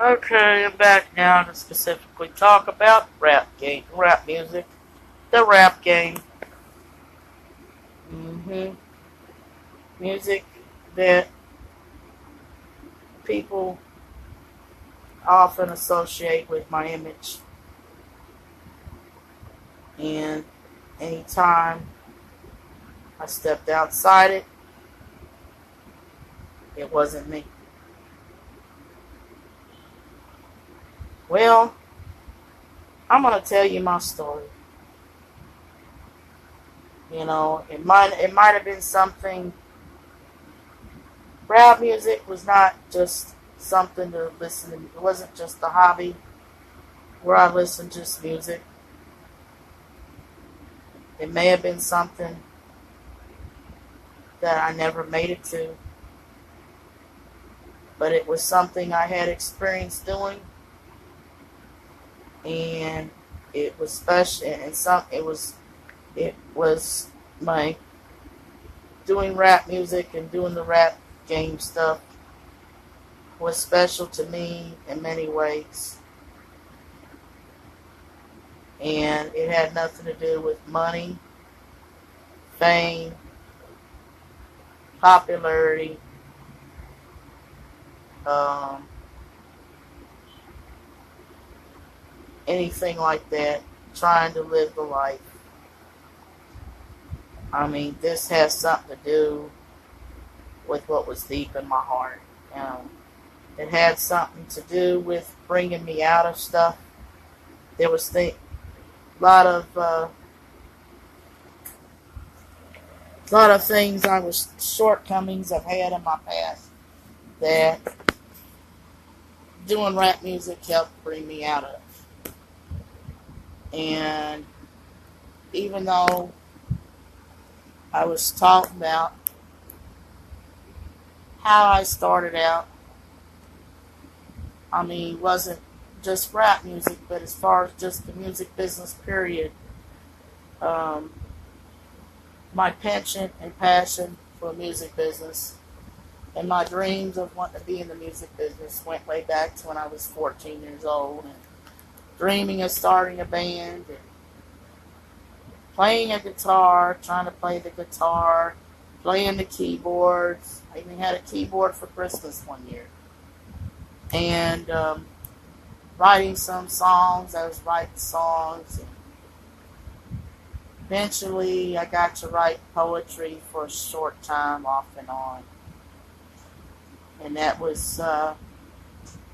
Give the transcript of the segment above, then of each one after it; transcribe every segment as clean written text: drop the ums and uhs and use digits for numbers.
Okay, I'm back now to specifically talk about rap music, the rap game. hmm Music that people often associate with my image, and anytime I stepped outside it, it wasn't me. Well, I'm gonna tell you my story. It might have been something. Rap music was not just something to listen to. It wasn't just a hobby where I listened to just music. It may have been something that I never made it to, but it was something I had experience doing, and it was special. And it was my doing rap music and doing the rap game stuff was special to me in many ways, and it had nothing to do with money, fame, popularity, um, anything like that. Trying to live the life. I mean, this has something to do with what was deep in my heart. It had something to do with bringing me out of stuff. There was a lot of things shortcomings I've had in my past that doing rap music helped bring me out of. And even though I was talking about how I started out, I mean, it wasn't just rap music, but as far as just the music business, period, um, my penchant and passion for the music business and my dreams of wanting to be in the music business went way back to when I was 14 years old, and dreaming of starting a band and playing a guitar, trying to play the guitar, playing the keyboards. I even had a keyboard for Christmas one year. And writing some songs. I was writing songs. And eventually, I got to write poetry for a short time, off and on. And that was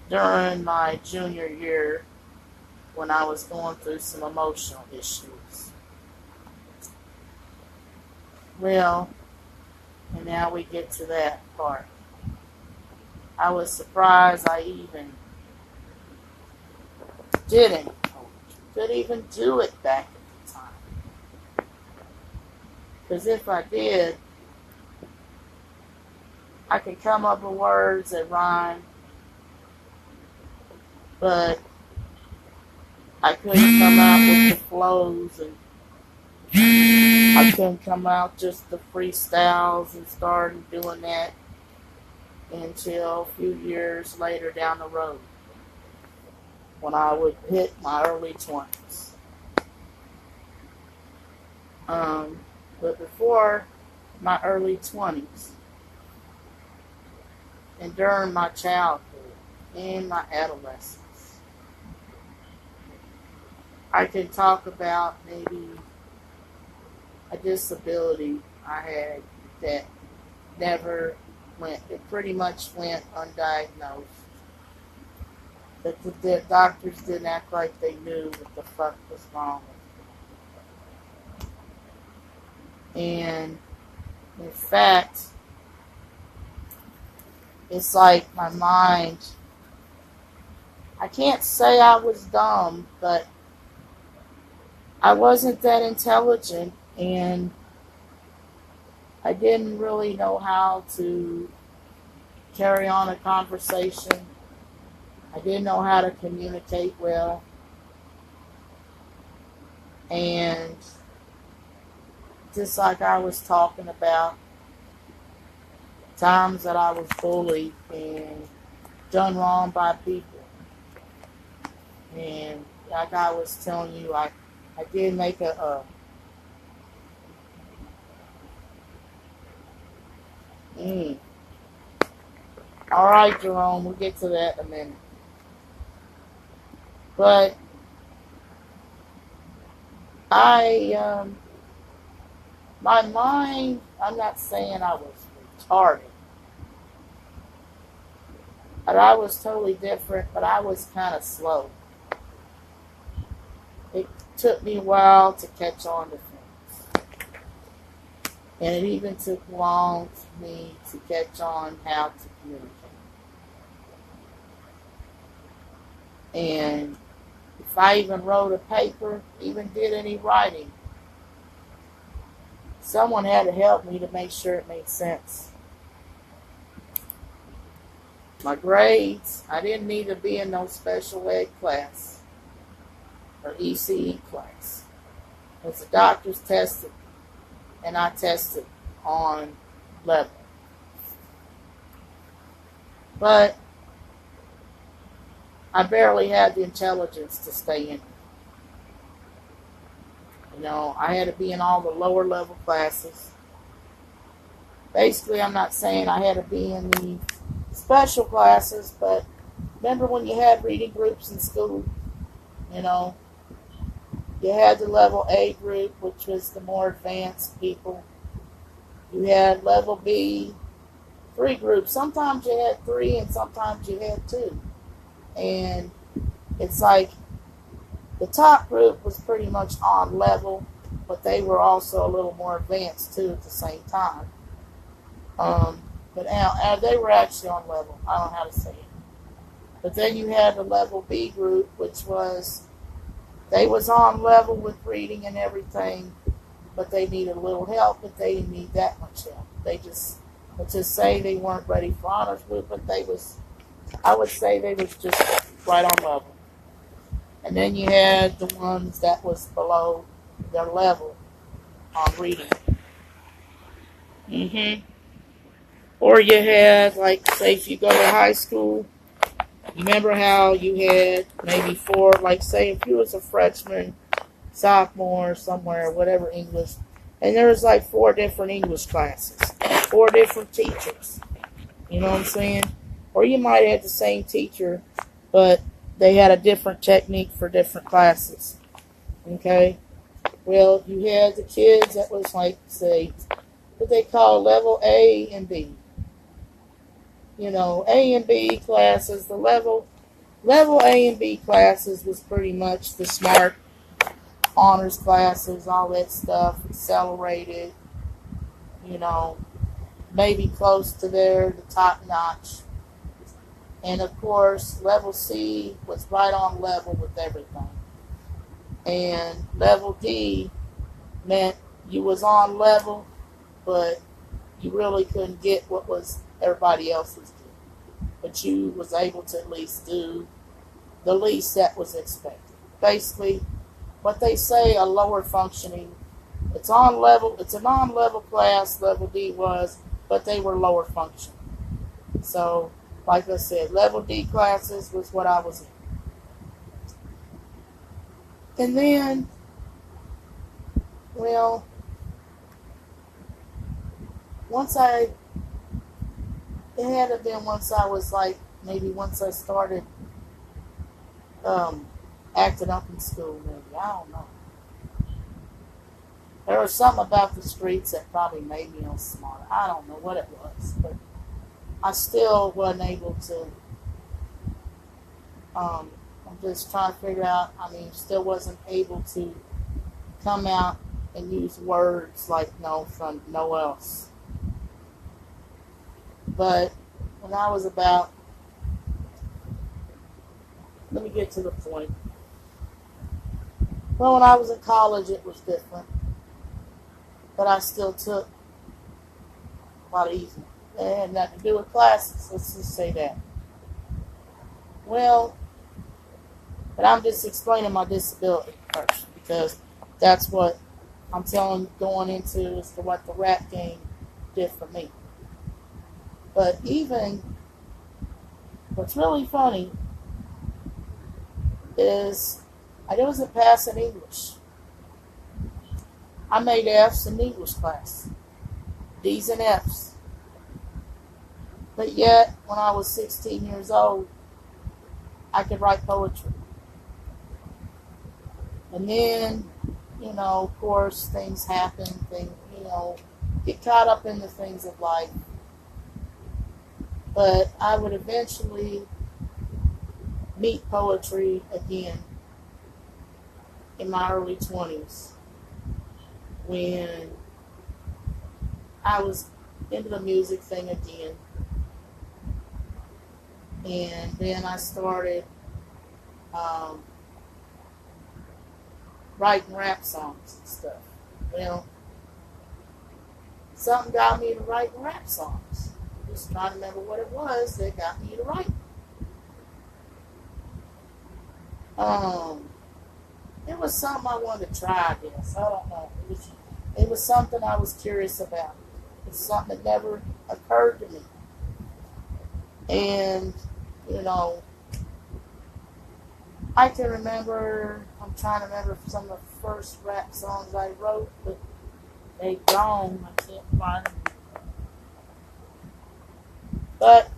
during my junior year when I was going through some emotional issues. Well, and now we get to that part. I was surprised I even could even do it back at the time. Because if I did, I could come up with words that rhyme, but I couldn't come out with the flows, and I couldn't come out just the freestyles and started doing that until a few years later down the road when I would hit my early 20s. But before my early 20s and during my childhood and my adolescence, I can talk about maybe a disability I had that it pretty much went undiagnosed. That the doctors didn't act like they knew what the fuck was wrong with me. And in fact, it's like my mind, I can't say I was dumb, but I wasn't that intelligent, and I didn't really know how to carry on a conversation. I didn't know how to communicate well. And just like I was talking about, times that I was bullied and done wrong by people. And like I was telling you, I did make mm, all right, Jerome, we'll get to that in a minute. But I, my mind, I'm not saying I was retarded, but I was totally different, but I was kind of slow. It took me a while to catch on to things. And it even took long for me to catch on how to communicate. And if I even wrote a paper, even did any writing, someone had to help me to make sure it made sense. My grades, I didn't need to be in no special ed class or ECE class. Because the doctors tested, and I tested on level. But I barely had the intelligence to stay in it. You know, I had to be in all the lower level classes. Basically, I'm not saying I had to be in the special classes, but remember when you had reading groups in school? You know, you had the level A group, which was the more advanced people. You had level B, 3 groups. Sometimes you had 3 and sometimes you had 2. And it's like the top group was pretty much on level, but they were also a little more advanced too at the same time. But they were actually on level. I don't know how to say it. But then you had the level B group, which was, they was on level with reading and everything, but they needed a little help, but they didn't need that much help. They just, let's just say they weren't ready for honors group, but I would say they was just right on level. And then you had the ones that was below their level on reading. Or you had, like, say if you go to high school, you remember how you had maybe 4, like say if you was a freshman, sophomore, somewhere, whatever English, and there was like 4 different English classes, 4 different teachers. You know what I'm saying? Or you might have the same teacher, but they had a different technique for different classes. Okay? Well, you had the kids that was like, say, what they call level A and B. You know, A and B classes, the level A and B classes was pretty much the smart honors classes, all that stuff, accelerated, you know, maybe close to the top notch. And of course, level C was right on level with everything. And level D meant you was on level, but you really couldn't get what was everybody else's doing. But you was able to at least do the least that was expected. Basically, what they say, a lower functioning, it's on level, it's a non-level class, level D was, but they were lower functioning. So, like I said, level D classes was what I was in. And then, well, it had to have been once I was like, maybe once I started acting up in school, maybe, I don't know. There was something about the streets that probably made me smart. I don't know what it was, but I still wasn't able to, I'm just trying to figure out, still wasn't able to come out and use words like no from no else. But when I was about, let me get to the point. Well, when I was in college, it was different. But I still took a lot of easy. It had nothing to do with classes. Let's just say that. Well, but I'm just explaining my disability first, because that's what I'm going into as to what the rap game did for me. But even, what's really funny, is I wasn't passing English. I made F's in English class, D's and F's. But yet, when I was 16 years old, I could write poetry. And then, of course, things happen. Get caught up in the things of life. But I would eventually meet poetry again in my early 20s when I was into the music thing again. And then I started writing rap songs and stuff. Well, something got me to writing rap songs. Just trying to remember what it was that got me to write. It was something I wanted to try, I guess. I don't know. It was something I was curious about. It's something that never occurred to me. And, I can remember, I'm trying to remember some of the first rap songs I wrote, but they gone. I can't find them. But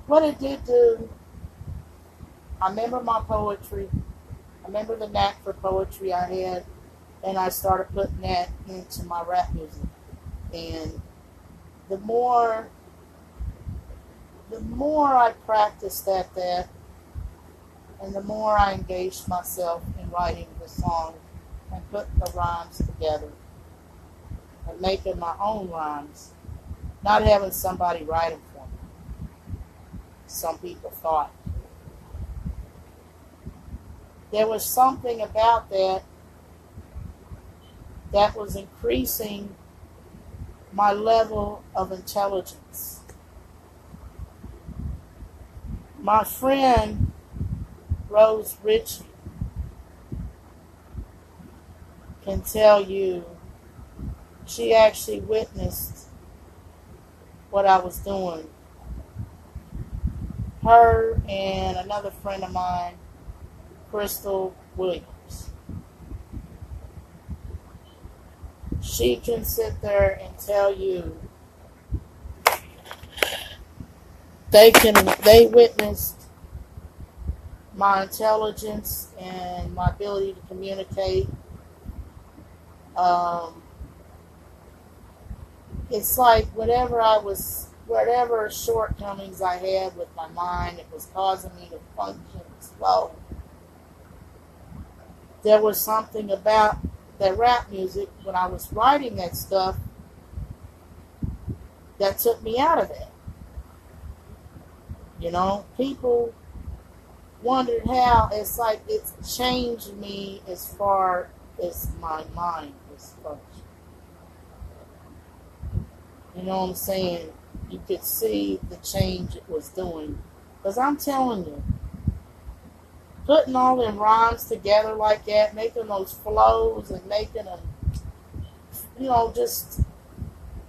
what it did do, I remember my poetry. I remember the knack for poetry I had, and I started putting that into my rap music. And the more I practiced at that, and the more I engaged myself in writing the song and putting the rhymes together and making my own rhymes, not having somebody write them for me. Some people thought. There was something about that was increasing my level of intelligence. My friend Rose Ritchie can tell you she actually witnessed what I was doing. Her and another friend of mine, Crystal Williams. She can sit there and tell you they witnessed my intelligence and my ability to communicate. It's like whatever shortcomings I had with my mind, it was causing me to function slow. There was something about that rap music when I was writing that stuff that took me out of it. People wondered how it's like it's changed me as far as my mind was functioning. You know what I'm saying? You could see the change it was doing. Because I'm telling you, putting all them rhymes together like that, making those flows and making them, just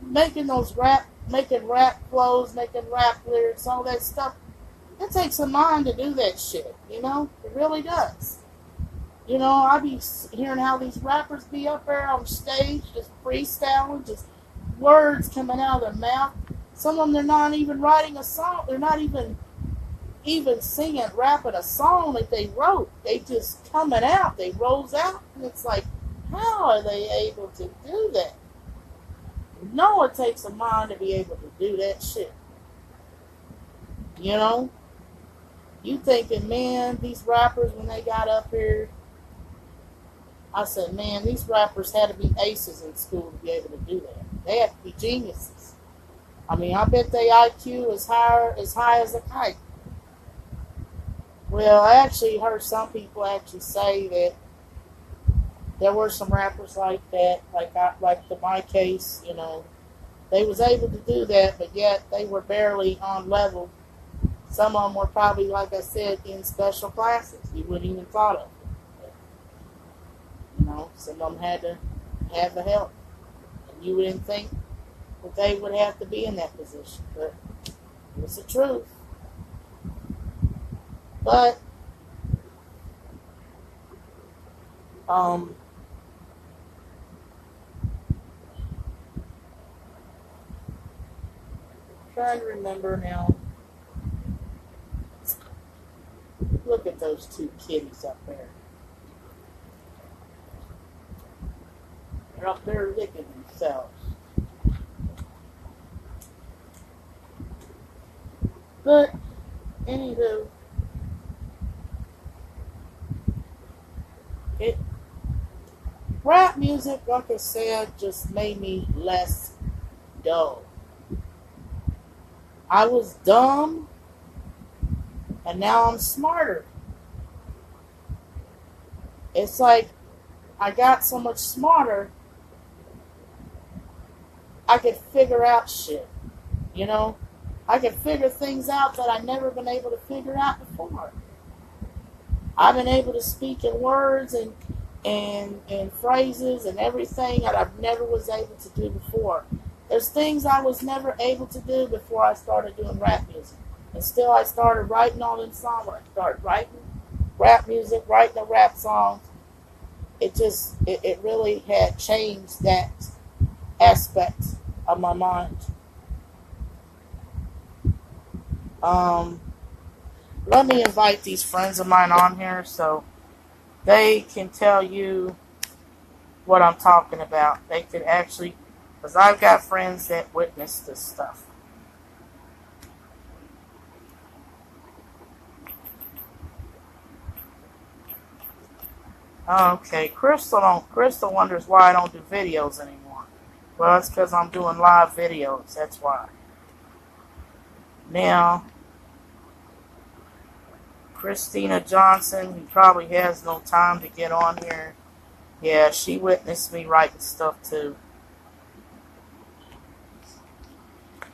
making making rap flows, making rap lyrics, all that stuff, it takes a mind to do that shit, it really does. I be hearing how these rappers be up there on stage just freestyling, just words coming out of their mouth. Some of them, they're not even writing a song. They're not even singing, rapping a song that they wrote. They just coming out. They rolls out. And it's like, how are they able to do that? It takes a mind to be able to do that shit. You thinking, man, these rappers, when they got up here, I said, man, these rappers had to be aces in school to be able to do that. They have to be geniuses. I bet their IQ is high as a kite. Well, I actually heard some people actually say that there were some rappers like that, like in my case, they was able to do that, but yet they were barely on level. Some of them were probably, like I said, in special classes. You wouldn't even thought of it. Some of them had to have the help. And you wouldn't think that they would have to be in that position, but it's the truth. But Um, trying to remember now. Look at those two kitties up there. They're up there licking themselves. But, anywho, rap music, like I said, just made me less dull. I was dumb, and now I'm smarter. It's like I got so much smarter, I could figure out shit, you know? I could figure things out that I've never been able to figure out before. I've been able to speak in words and phrases and everything that I never was able to do before. There's things I was never able to do before I started doing rap music. And still I started writing all them songs. I started writing rap music, writing the rap songs. It really had changed that aspect of my mind. Let me invite these friends of mine on here so they can tell you what I'm talking about. They could actually, because I've got friends that witness this stuff. Okay, Crystal wonders why I don't do videos anymore. Well, it's because I'm doing live videos. That's why. Now, Christina Johnson, who probably has no time to get on here. Yeah, she witnessed me writing stuff too.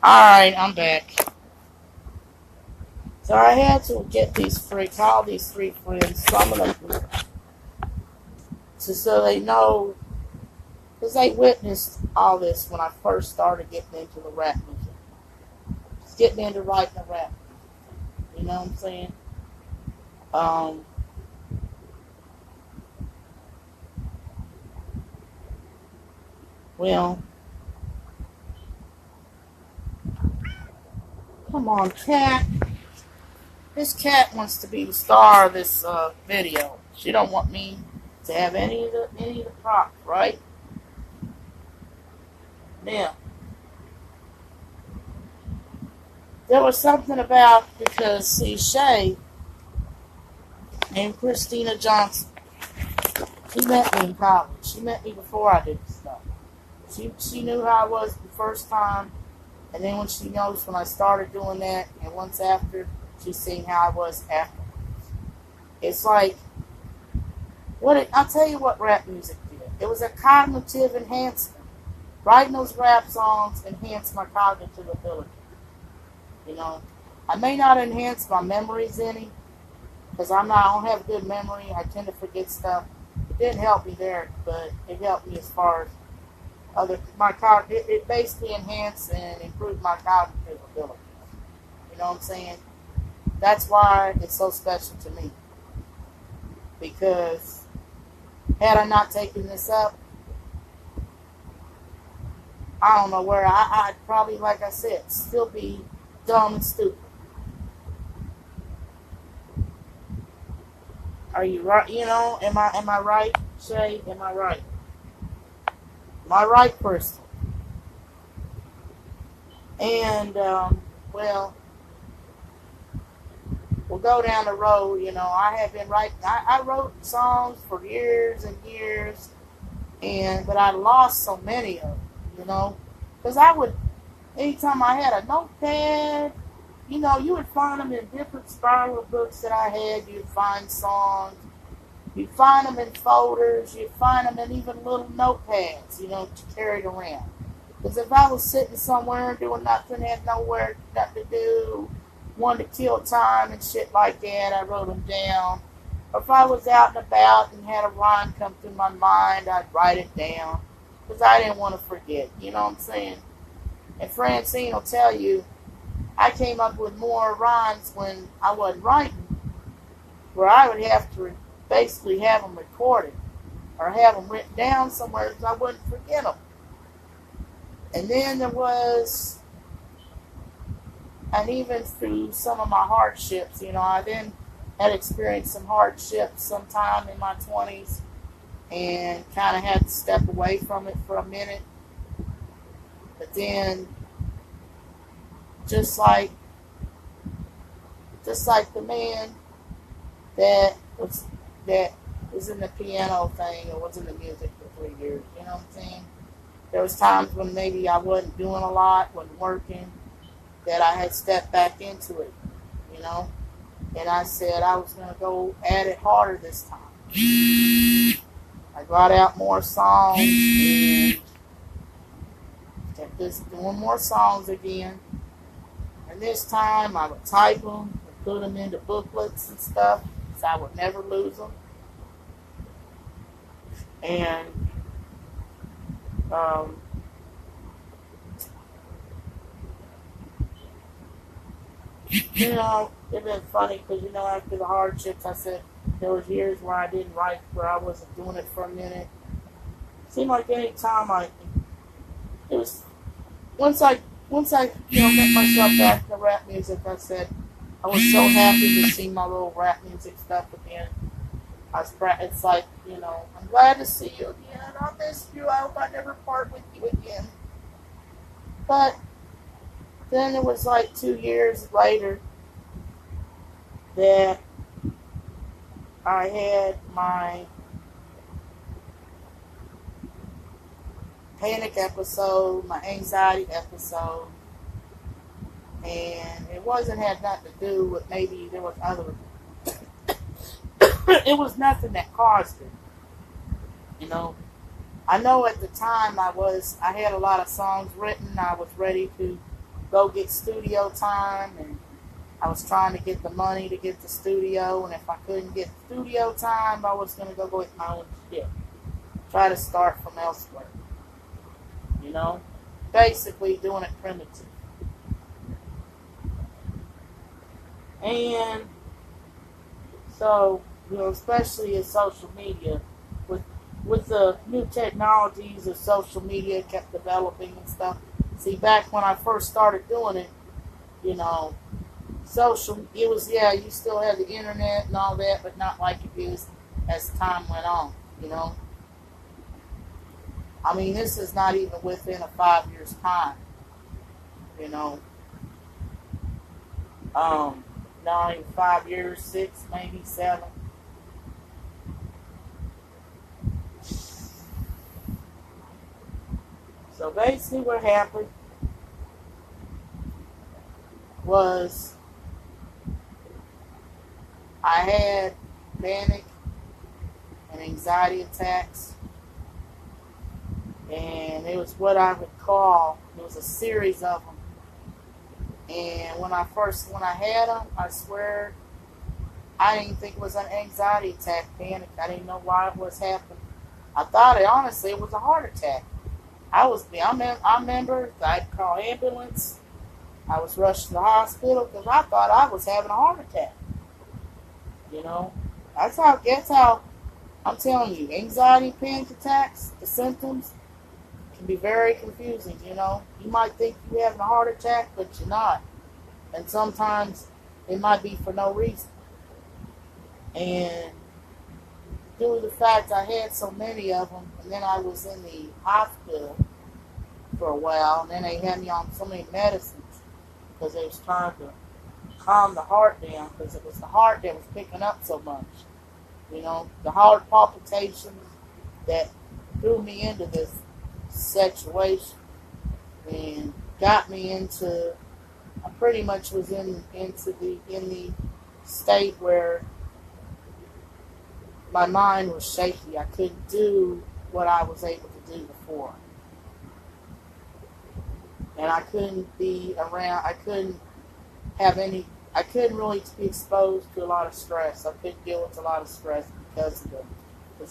Alright, I'm back. So I had to get call these three friends, some of them, so they know, because they witnessed all this when I first started getting into the rap music. Just getting into writing the rap. You know what I'm saying? Well, come on, cat. This cat wants to be the star of this video. She don't want me to have any of the props, right? Now, there was something about, because see, Shay and Christina Johnson, she met me in college. She met me before I did this stuff. She knew how I was the first time, and then when she knows when I started doing that, and once after, she's seen how I was afterwards. It's like, I'll tell you what rap music did. It was a cognitive enhancement. Writing those rap songs enhanced my cognitive ability. You know, I may not enhance my memories any, because I don't have good memory. I tend to forget stuff. It didn't help me there, but it helped me as far as it basically enhanced and improved my cognitive ability. You know what I'm saying? That's why it's so special to me. Because had I not taken this up, I don't know where I'd probably, like I said, still be dumb and stupid. Are you right? You know, am I right, Shay? Am I right? Am I right, Crystal? And well, we'll go down the road. You know, I have been writing. I wrote songs for years and years, but I lost so many of them. You know, because anytime I had a notepad, you know, you would find them in different spiral books that I had. You'd find songs. You'd find them in folders. You'd find them in even little notepads, you know, to carry it around. Because if I was sitting somewhere doing nothing, had nothing to do, wanted to kill time and shit like that, I wrote them down. Or if I was out and about and had a rhyme come through my mind, I'd write it down. Because I didn't want to forget, you know what I'm saying? And Francine will tell you, I came up with more rhymes when I wasn't writing, where I would have to basically have them recorded. or have them written down somewhere so I wouldn't forget them. And then there was, and even through some of my hardships, I then had experienced some hardships sometime in my 20s and kind of had to step away from it for a minute. But then, just like the man that was in the piano thing or was in the music for 3 years, you know what I'm saying? There was times when maybe I wasn't doing a lot, wasn't working, that I had stepped back into it, and I said I was going to go at it harder this time. I got out more songs and kept just doing more songs again. And this time I would type them and put them into booklets and stuff so I would never lose them. And it's been funny because, after the hardships, I said there was years where I didn't write, where I wasn't doing it for a minute. It seemed like any time it was, once I met myself back to rap music, I said I was so happy to see my little rap music stuff again. It's like, I'm glad to see you again. I miss you. I hope I never part with you again. But then it was like 2 years later that I had my panic episode, my anxiety episode, and it had nothing to do with, maybe there was other, it was nothing that caused it, I know at the time I had a lot of songs written. I was ready to go get studio time, and I was trying to get the money to get the studio, and if I couldn't get studio time, I was going to go get my own shit. Try to start from elsewhere. Basically doing it primitive. And so, especially in social media, with the new technologies of social media kept developing and stuff. See, back when I first started doing it, you still had the internet and all that, but not like it is as time went on, I mean, this is not even within a 5 years time, not even 5 years, 6, maybe 7. So basically what happened was I had panic and anxiety attacks, and it was what I would call, it was a series of them. And when I had them, I swear, I didn't think it was an anxiety attack, panic. I didn't know why it was happening. I thought it was a heart attack. I remember I'd call ambulance. I was rushed to the hospital because I thought I was having a heart attack. That's how I'm telling you, anxiety, panic attacks, the symptoms can be very confusing, You might think you're having a heart attack, but you're not. And sometimes it might be for no reason. And due to the fact I had so many of them, and then I was in the hospital for a while, and then they had me on so many medicines because they was trying to calm the heart down, because it was the heart that was picking up so much. The heart palpitations that threw me into this situation and got me into, I pretty much was in the state where my mind was shaky. I couldn't do what I was able to do before. And I couldn't be around, I couldn't really be exposed to a lot of stress. I couldn't deal with a lot of stress because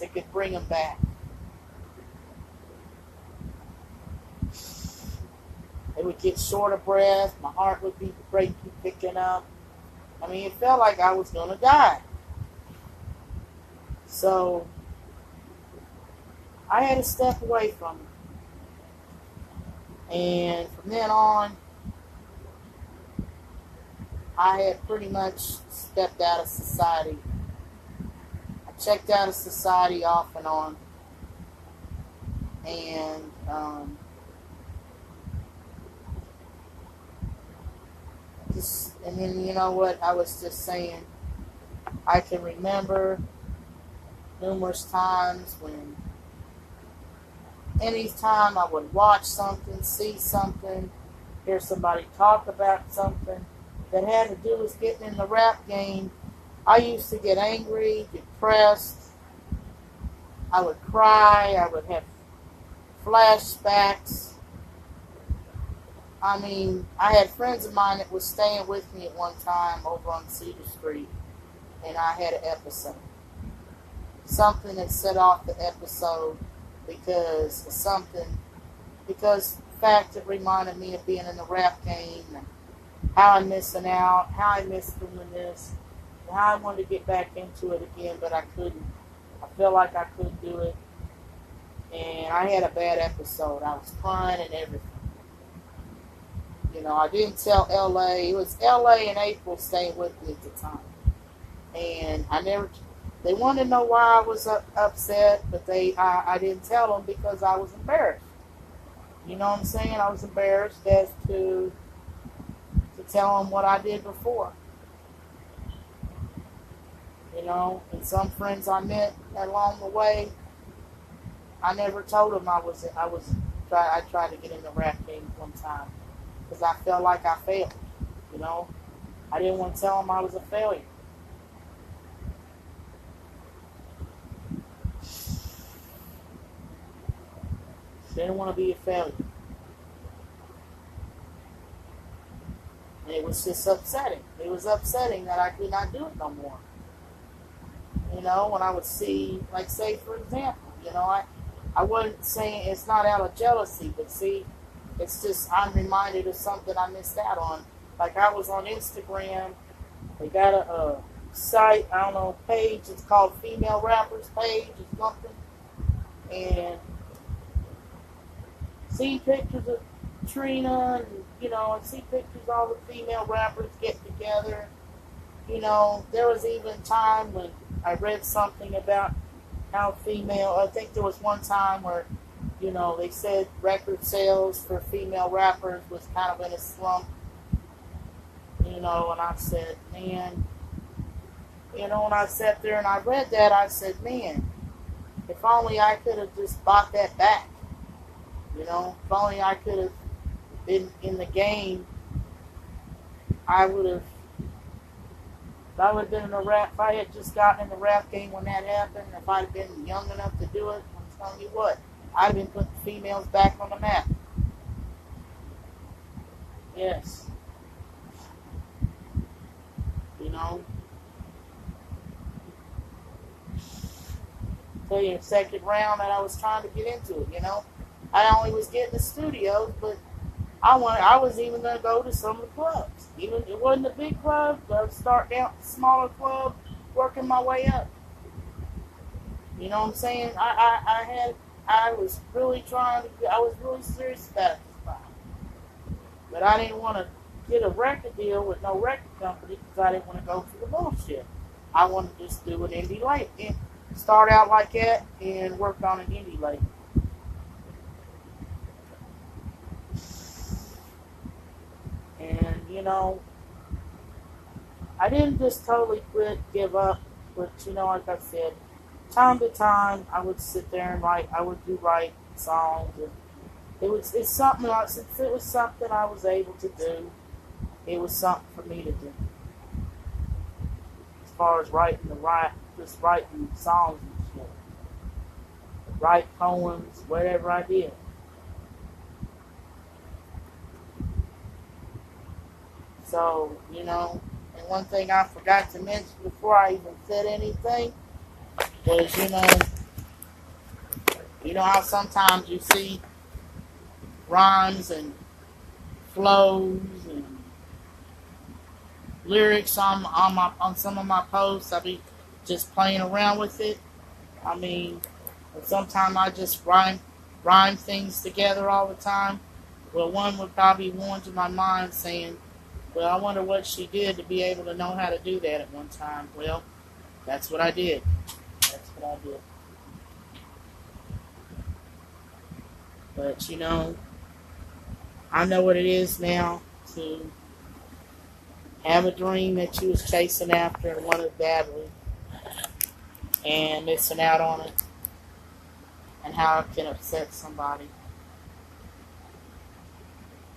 it could bring them back. It would get short of breath, my heart would be picking up. I mean, it felt like I was going to die. So, I had to step away from it. And from then on, I had pretty much stepped out of society. I checked out of society off and on. And and then you know what I was just saying, I can remember numerous times when anytime I would watch something, see something, hear somebody talk about something that had to do with getting in the rap game, I used to get angry, depressed, I would cry, I would have flashbacks. I mean, I had friends of mine that was staying with me at one time over on Cedar Street, and I had an episode. Something that set off the episode because of something, because the fact it reminded me of being in the rap game and how I'm missing out, how I missed doing this, and how I wanted to get back into it again, but I couldn't. I felt like I couldn't do it, and I had a bad episode. I was crying and everything. You know, I didn't tell LA. It was LA and April staying with me at the time. And they wanted to know why I was upset, but I didn't tell them because I was embarrassed. You know what I'm saying? I was embarrassed as to tell them what I did before. You know, and some friends I met along the way, I never told them I tried to get in the rap game one time. Because I felt like I failed, you know. I didn't want to tell them I was a failure. Didn't want to be a failure. And it was just upsetting. It was upsetting that I could not do it no more. You know, when I would see, like say for example, you know, I wasn't saying it's not out of jealousy, but see, it's just I'm reminded of something I missed out on. Like I was on Instagram. They got a site, I don't know, page. It's called Female Rappers Page or something. And see pictures of Trina and, you know, and see pictures of all the female rappers get together. You know, there was even time when I read something about how I think there was one time where, you know, they said record sales for female rappers was kind of in a slump. You know, and I said, man, you know, when I sat there and I read that, I said, man, if only I could have just bought that back. You know, if only I could have been in the game, if I would have been in the rap, if I had just gotten in the rap game when that happened, if I'd have been young enough to do it, I'm telling you what, I'd have been putting females back on the map. Yes. You know. Tell you, second round that I was trying to get into it, you know. I only was getting the studios, but I was even going to go to some of the clubs. Even it wasn't a big club, but I was starting out a smaller club, working my way up. You know what I'm saying? I was really I was really serious about this. But I didn't want to get a record deal with no record company because I didn't want to go through the bullshit. I wanted to just do an indie label. Start out like that and work on an indie label. And, you know, I didn't just totally quit, give up, but, you know, like I said, time to time, I would sit there and write songs. And it's something, since it was something I was able to do, it was something for me to do. As far as just writing songs and shit. Write poems, whatever I did. So, you know, and one thing I forgot to mention before I even said anything was, you know how sometimes you see rhymes and flows and lyrics on some of my posts. I be just playing around with it. I mean, And sometimes I just rhyme things together all the time. Well, one would probably warn to my mind saying, well, I wonder what she did to be able to know how to do that at one time. Well, that's what I did. That's what I did. But, I know what it is now to have a dream that you was chasing after and wanted badly and missing out on it and how it can upset somebody.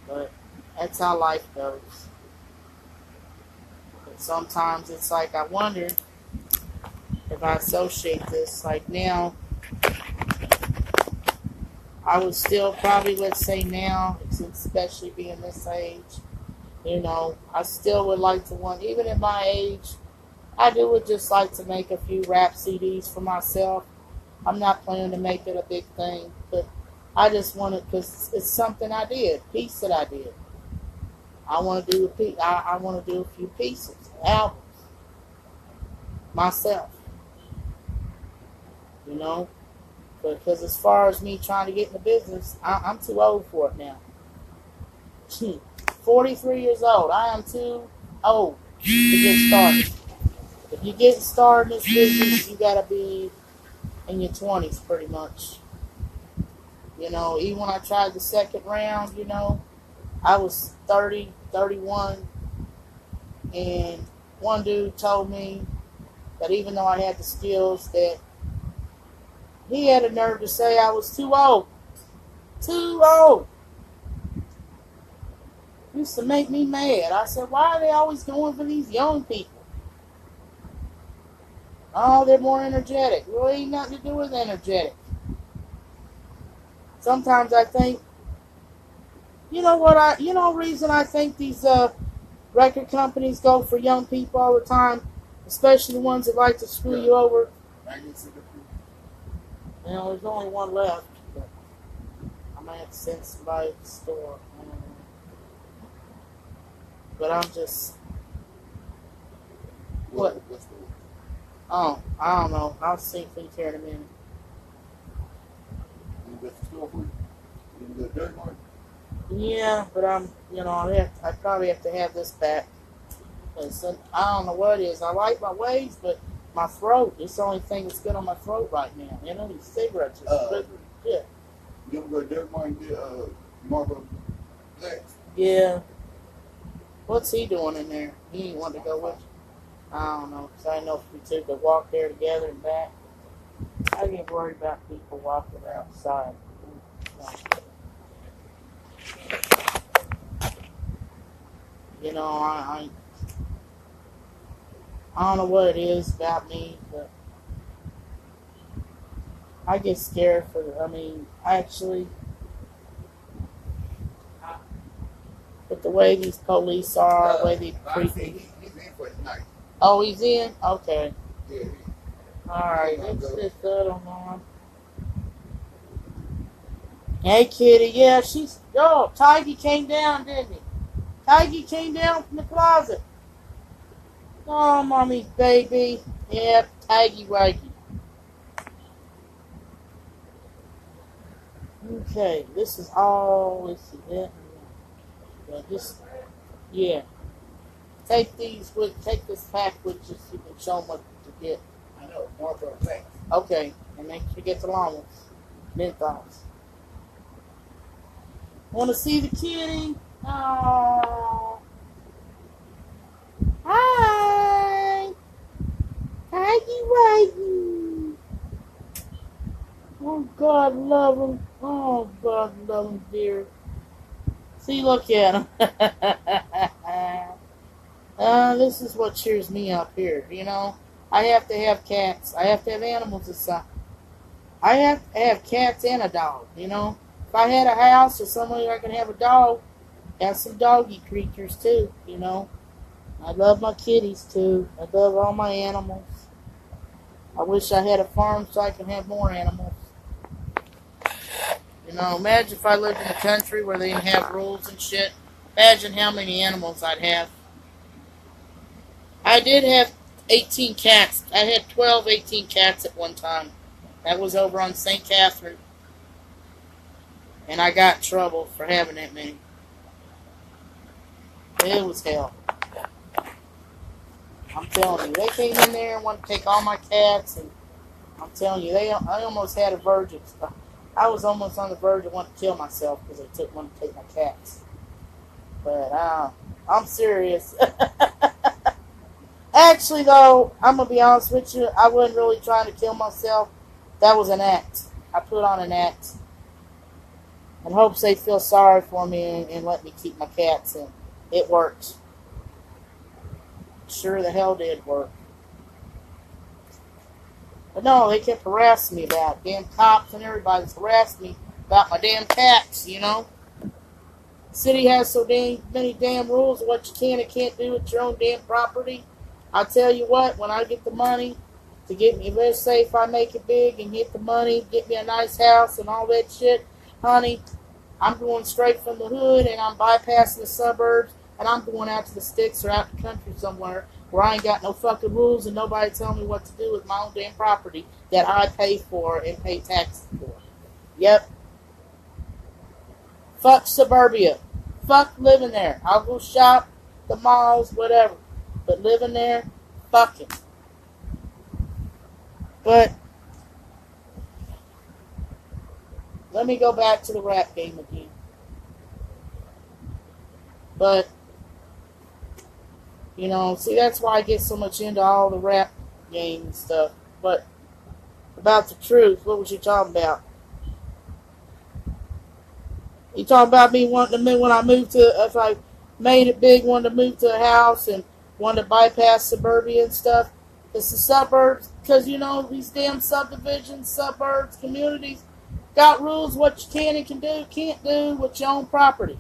But that's how life goes. But sometimes it's like I wonder if I associate this, like now, I would still probably, let's say now, especially being this age, I still would like to want, even at my age, I would just like to make a few rap CDs for myself. I'm not planning to make it a big thing, but I just want it because it's something I did, piece that I did. I want to do I want to do a few pieces, albums, myself, because as far as me trying to get in the business, I'm too old for it now. 43 years old. I am too old to get started. If you get started in this business, you gotta be in your 20s pretty much. Even when I tried the second round, I was 30, 31, and one dude told me that even though I had the skills, that he had a nerve to say I was too old. Too old. Used to make me mad. I said, why are they always going for these young people? Oh, they're more energetic. Well, ain't nothing to do with energetic. Sometimes I think, reason I think these record companies go for young people all the time, especially the ones that like to screw you over. There's only one left, but I might have to send somebody to the store. But I'm just... What? Oh, I don't know. I'll see for you here in a minute. Yeah, but I probably have to have this back. I don't know what it is. I like my waves, but my throat, it's the only thing that's good on my throat right now. These cigarettes are good. Yeah. You ever go to Derek Martin and get Momma Googs? Yeah. What's he doing in there? He ain't want to go with you. I don't know, because I know if we two could walk there together and back. I get worried about people walking outside. I don't know what it is about me, but I get scared with the way these police are, the way they treat me. He's in for tonight. Oh, he's in? Okay. Yeah. Alright, let's just settle on. Hey, kitty. Yeah, Tiggy came down, didn't he? Tiggy came down from the closet. Oh, mommy's baby. Yep, Tiggy Waggy. Okay, this is all. Let's see that. Yeah. Take this pack with you so you can show them what to get. I know, more for a fact. Okay, and make sure you get the long ones. Menthols. Want to see the kitty? Oh. Hi. Tiggy Waggy. Oh, God love him. Oh, God love him, dear. See, look at him. This is what cheers me up here, I have to have cats. I have to have animals inside. I have to have cats and a dog, If I had a house or somewhere where I can have a dog, have some doggy creatures too, I love my kitties too. I love all my animals. I wish I had a farm so I could have more animals. Imagine if I lived in a country where they didn't have rules and shit. Imagine how many animals I'd have. I did have 18 cats. I had 18 cats at one time. That was over on St. Catherine. And I got in trouble for having that many. It was hell. I'm telling you, they came in there and wanted to take all my cats, and I'm telling you, I almost had a verge of, I was almost on the verge of wanting to kill myself because they wanted to take my cats. But I'm serious. Actually, though, I'm gonna be honest with you, I wasn't really trying to kill myself. That was an act. I put on an act in hopes they feel sorry for me and let me keep my cats, and it worked. Sure the hell did work. But no, they kept harassing me about it. Damn cops and everybody's harassing me about my damn cats, you know. The city has so many damn rules of what you can and can't do with your own damn property. I tell you what, when I get the money to get me, let's say if I make it big and get the money, get me a nice house and all that shit, honey, I'm going straight from the hood and I'm bypassing the suburbs and I'm going out to the sticks or out the country somewhere where I ain't got no fucking rules and nobody telling me what to do with my own damn property that I pay for and pay taxes for. Yep. Fuck suburbia. Fuck living there. I'll go shop, the malls, whatever. But living there, fuck it. But let me go back to the rap game again. But, you know, see, that's why I get so much into all the rap game and stuff. But about the truth, what was you talking about? You talking about me wanting to move when I moved to, if I made it big, wanted to move to a house and wanted to bypass suburbia and stuff. It's the suburbs, because, you know, these damn subdivisions, suburbs, communities, got rules what you can and can't do with your own property.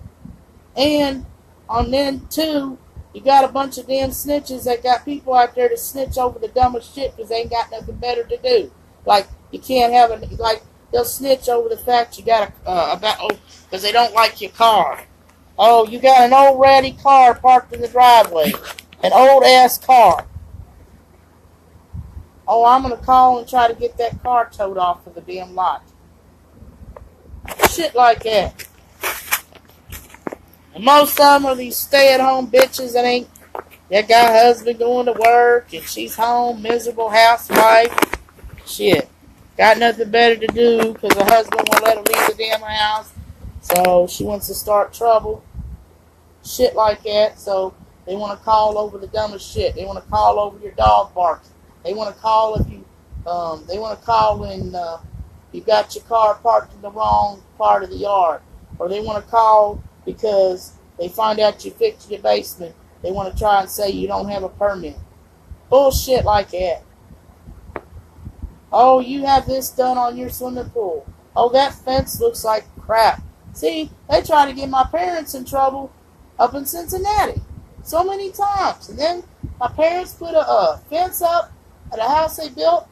And on then, too, you got a bunch of damn snitches that got people out there to snitch over the dumbest shit because they ain't got nothing better to do. Like, you can't have a, like, they'll snitch over the fact you got because they don't like your car. Oh, you got an old ratty car parked in the driveway. An old ass car. Oh, I'm going to call and try to get that car towed off of the damn lot. Shit like that. And most of them are these stay-at-home bitches that got a husband going to work and she's home, miserable housewife. Shit. Got nothing better to do because her husband won't let her leave the damn house. So she wants to start trouble. Shit like that. So they want to call over the dumbest shit. They want to call over your dog barks. They want to call if you, they want to call when you got your car parked in the wrong part of the yard. Or they want to call because they find out you fixed your basement. They want to try and say you don't have a permit. Bullshit like that. Oh, you have this done on your swimming pool. Oh, that fence looks like crap. See, they try to get my parents in trouble up in Cincinnati so many times. And then my parents put a fence up at a house they built,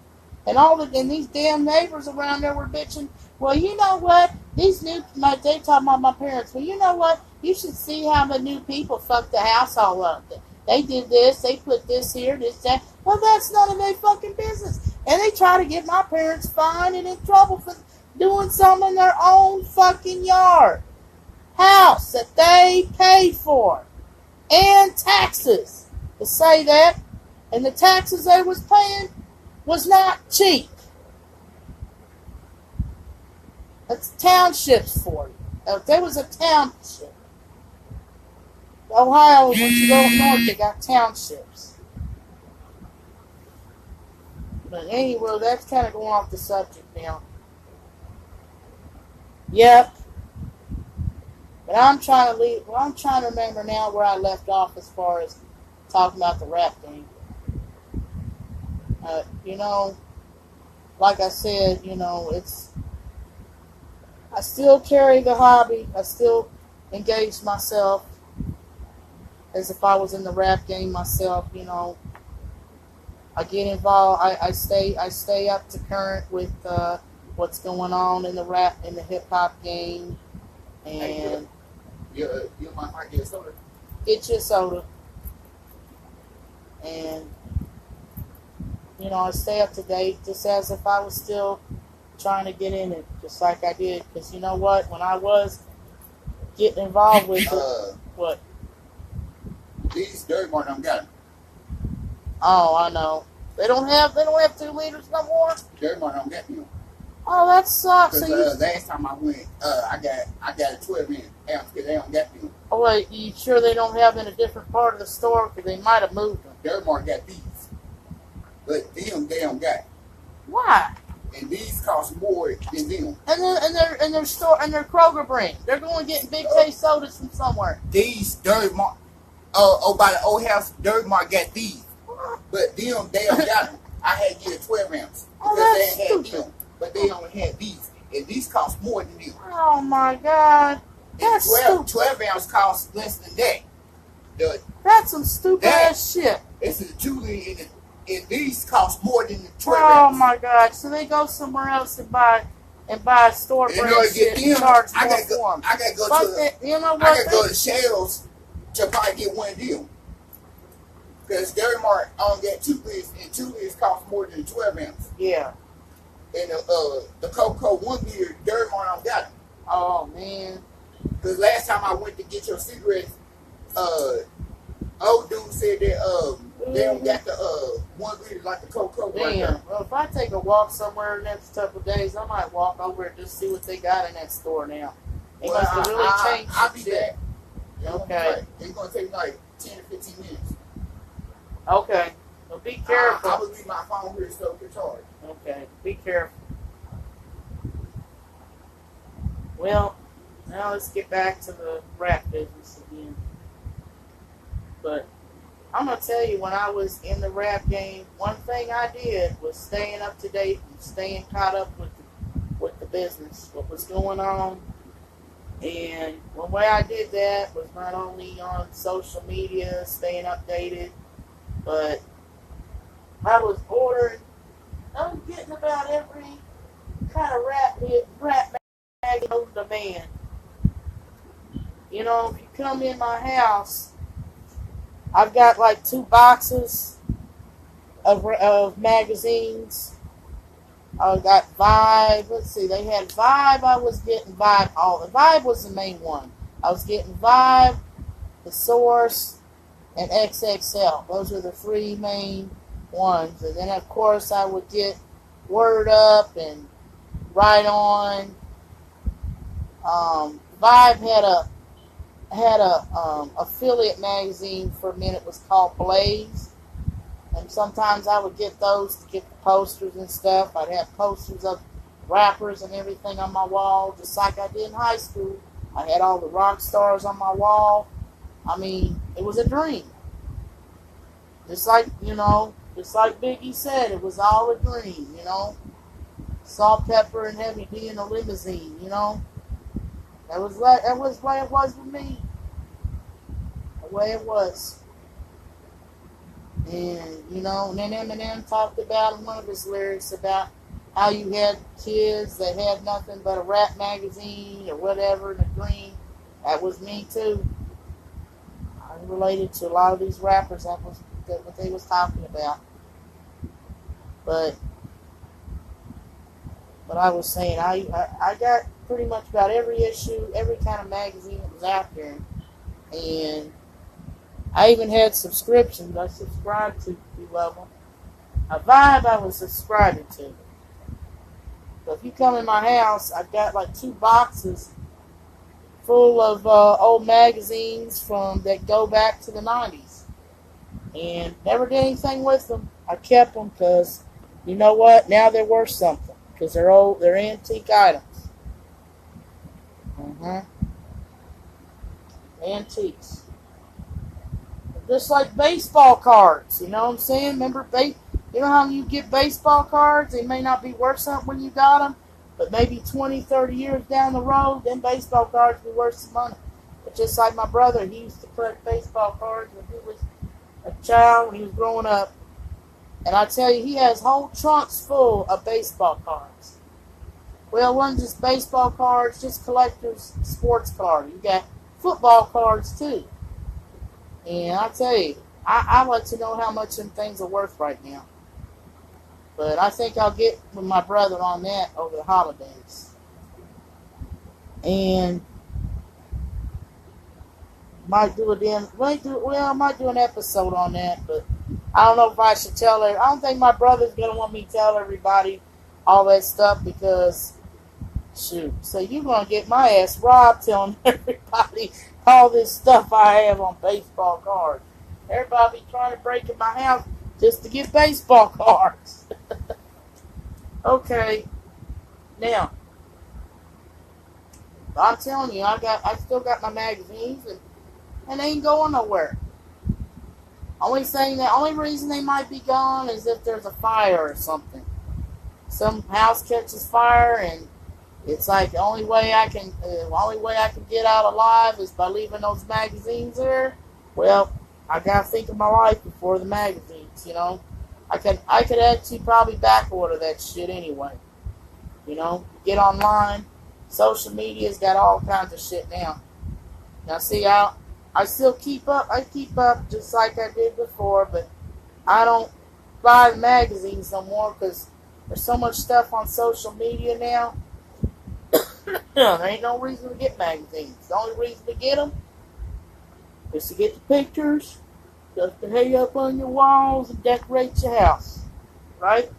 and these damn neighbors around there were bitching. Well, you know what? They talking about my parents. Well, you know what? You should see how the new people fucked the house all up. They did this. They put this here, this, that. Well, that's none of their fucking business. And they try to get my parents fined and in trouble for doing something in their own fucking yard. House that they paid for. And taxes. To say that. And the taxes they was paying was not cheap. That's townships for you. If there was a township. Ohio, once you go north, they got townships. But anyway, that's kind of going off the subject now. Yep. But I'm trying to remember now where I left off as far as talking about the rap thing. You know, like I said, you know, I still carry the hobby. I still engage myself as if I was in the rap game myself, you know. I get involved. I stay up to current with what's going on in the rap, in the hip hop game, and you might get soda. Get your soda, and you know, I stay up to date, just as if I was still trying to get in it, just like I did. Because you know what? When I was getting involved with it, what? These Dirty Mark don't got them. Oh, I know. They don't have 2 liters no more. Dirty Mark don't got them. Oh, that sucks. Because last time I went, I got a 12-inch ounce because they don't got them. Oh wait, you sure they don't have in a different part of the store? Because they might have moved them. Dirty Mark got these, but them they don't got. Why? And these cost more than them. And their store and their Kroger brand. They're going getting big taste sodas from somewhere. These Dirty Mark, by the old house, Dirty Mark got these, but them they don't got them. I had to get a 12 ounce because they ain't had them, but they only had these, and these cost more than them. Oh my God, that's 12 ounce costs less than that. That's some stupid ass shit. It's a 2 liter, and these cost more than the 12 Oh ounce. my God! So they go somewhere else and buy a store brand shit and charge more for them. I gotta go to Shells to probably get one of them. Because Dairy Mart only got 2 liters, and 2 liters cost more than 12 ounce. Yeah. And the Coca-Cola 1 liter, Dairy Mart don't got it. Oh man. Because last time I went to get your cigarettes, old dude said that they don't got the 1 liter like the Coca-Cola. Damn. Right there. Well, if I take a walk somewhere in the next couple of days, I might walk over and just see what they got in that store now. They must have really changed. I'll be back. Okay. It's gonna take like 10 to 15 minutes. Okay. Well, be careful. I will leave my phone here so it can charge. Okay. Be careful. Well, now let's get back to the rap business again. But I'm going to tell you, when I was in the rap game, one thing I did was staying up to date and staying caught up with the business, what was going on. And one way I did that was not only on social media, staying updated, but I was getting about every kind of rap magazine on demand. You know, if you come in my house, I've got like 2 boxes of magazines. I got Vibe. Let's see, they had Vibe. I was getting Vibe. The Vibe was the main one. I was getting Vibe, The Source, and XXL. Those are the 3 main ones. And then, of course, I would get Word Up and Right On. Vibe had a affiliate magazine for a minute. It was called Blaze. And sometimes I would get those to get the posters and stuff. I'd have posters of rappers and everything on my wall, just like I did in high school. I had all the rock stars on my wall. I mean, it was a dream. Just like Biggie said, it was all a dream, you know. Salt, Pepper, and Heavy D in a limousine, you know. That was the way it was with me. The way it was. And, you know, and then Eminem talked about in one of his lyrics about how you had kids that had nothing but a rap magazine or whatever in a dream. That was me too. I related to a lot of these rappers. That was what they was talking about. But I was saying, I got pretty much about every issue, every kind of magazine that was out there. And I even had subscriptions. I subscribed to a few of them. A Vibe I was subscribing to. So if you come in my house, I've got like 2 boxes full of old magazines that go back to the 90s. And never did anything with them. I kept them because, you know what? Now they're worth something. Because they're old, they're antique items. Antiques. Just like baseball cards, you know what I'm saying? Remember, you know how you get baseball cards? They may not be worth something when you got them, but maybe 20, 30 years down the road, then baseball cards be worth some money. But just like my brother, he used to collect baseball cards when he was a child, when he was growing up. And I tell you, he has whole trunks full of baseball cards. Well, it wasn't just baseball cards, just collector's sports cards. You got football cards too. And I tell you, I like to know how much them things are worth right now. But I think I'll get with my brother on that over the holidays. And might do I might do an episode on that, but I don't know if I should tell her. I don't think my brother's gonna want me to tell everybody all that stuff because shoot, so you're gonna get my ass robbed telling everybody all this stuff I have on baseball cards. Everybody be trying to break in my house just to get baseball cards. Okay, now I'm telling you, I still got my magazines and they ain't going nowhere. Only reason they might be gone is if there's a fire or something. Some house catches fire and it's like the only way I can get out alive is by leaving those magazines there. Well, I gotta think of my life before the magazines, you know. I could actually probably back order that shit anyway. You know, get online. Social media's got all kinds of shit now. Now see, I still keep up. I keep up just like I did before, but I don't buy the magazines no more because there's so much stuff on social media now. There ain't no reason to get magazines. The only reason to get them is to get the pictures, just to hang up on your walls and decorate your house, right?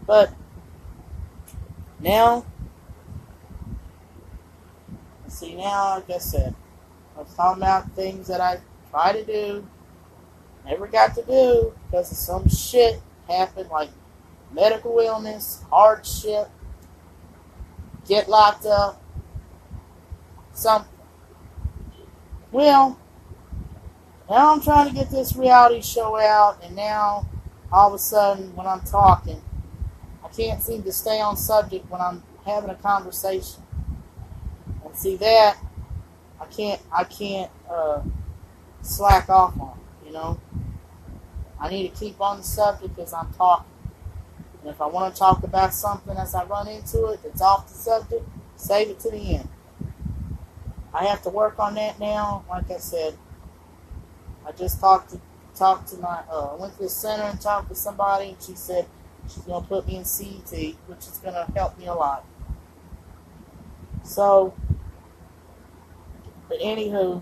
But now, see now, like I said, I was talking about things that I try to do, never got to do because of some shit happened, like medical illness, hardship, get locked up, something. Well, now I'm trying to get this reality show out, and now all of a sudden when I'm talking, I can't seem to stay on subject when I'm having a conversation. And see that I can't slack off on, you know. I need to keep on the subject because I'm talking. And if I want to talk about something as I run into it that's off the subject, save it to the end. I have to work on that now. Like I said, I just talked to my went to the center and talked to somebody, and she said she's gonna put me in CET, which is gonna help me a lot. So, but anywho,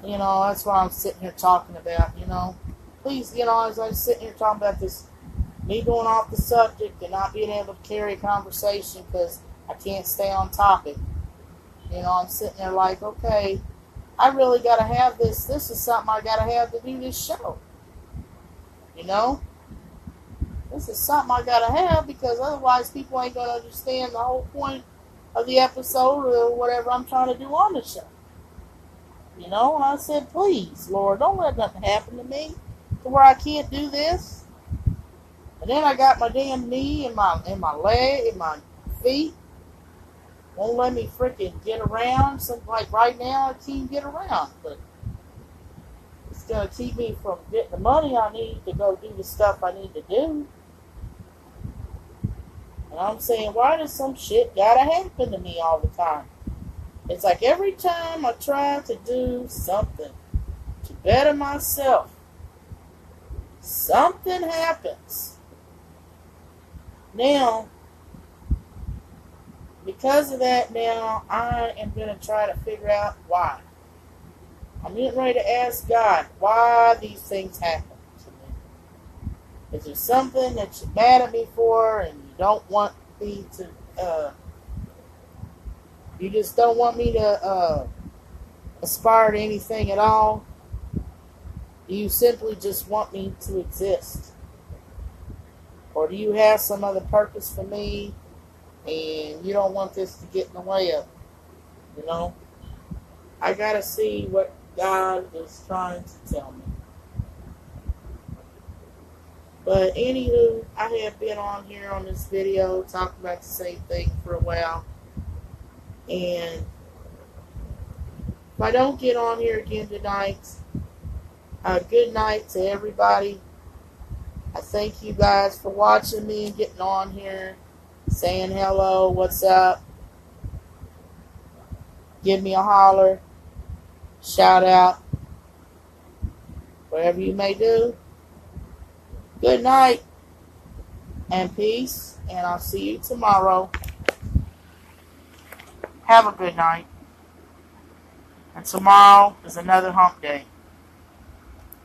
you know, that's what I'm sitting here talking about. You know, please, you know, as I'm sitting here talking about this, me going off the subject and not being able to carry a conversation because I can't stay on topic. You know, I'm sitting there like, okay, I really got to have this. This is something I got to have to do this show. You know? This is something I got to have because otherwise people ain't going to understand the whole point of the episode or whatever I'm trying to do on the show. You know? And I said, please, Lord, don't let nothing happen to me to where I can't do this. And then I got my damn knee and my leg and my feet. Won't let me freaking get around. So, like right now, I can't get around. But it's going to keep me from getting the money I need to go do the stuff I need to do. And I'm saying, why does some shit gotta happen to me all the time? It's like every time I try to do something to better myself, something happens. Now, because of that, now I am going to try to figure out why. I'm getting ready to ask God why these things happen to me. Is there something that you're mad at me for and you don't want me to, you just don't want me to aspire to anything at all? Do you simply just want me to exist? Or do you have some other purpose for me and you don't want this to get in the way of it? You know? I gotta see what God is trying to tell me. But anywho, I have been on here on this video talking about the same thing for a while. And if I don't get on here again tonight, good night to everybody. I thank you guys for watching me and getting on here, saying hello, what's up. Give me a holler, shout out. whatever you may do, good night and peace, and I'll see you tomorrow. Have a good night. And tomorrow is another hump day.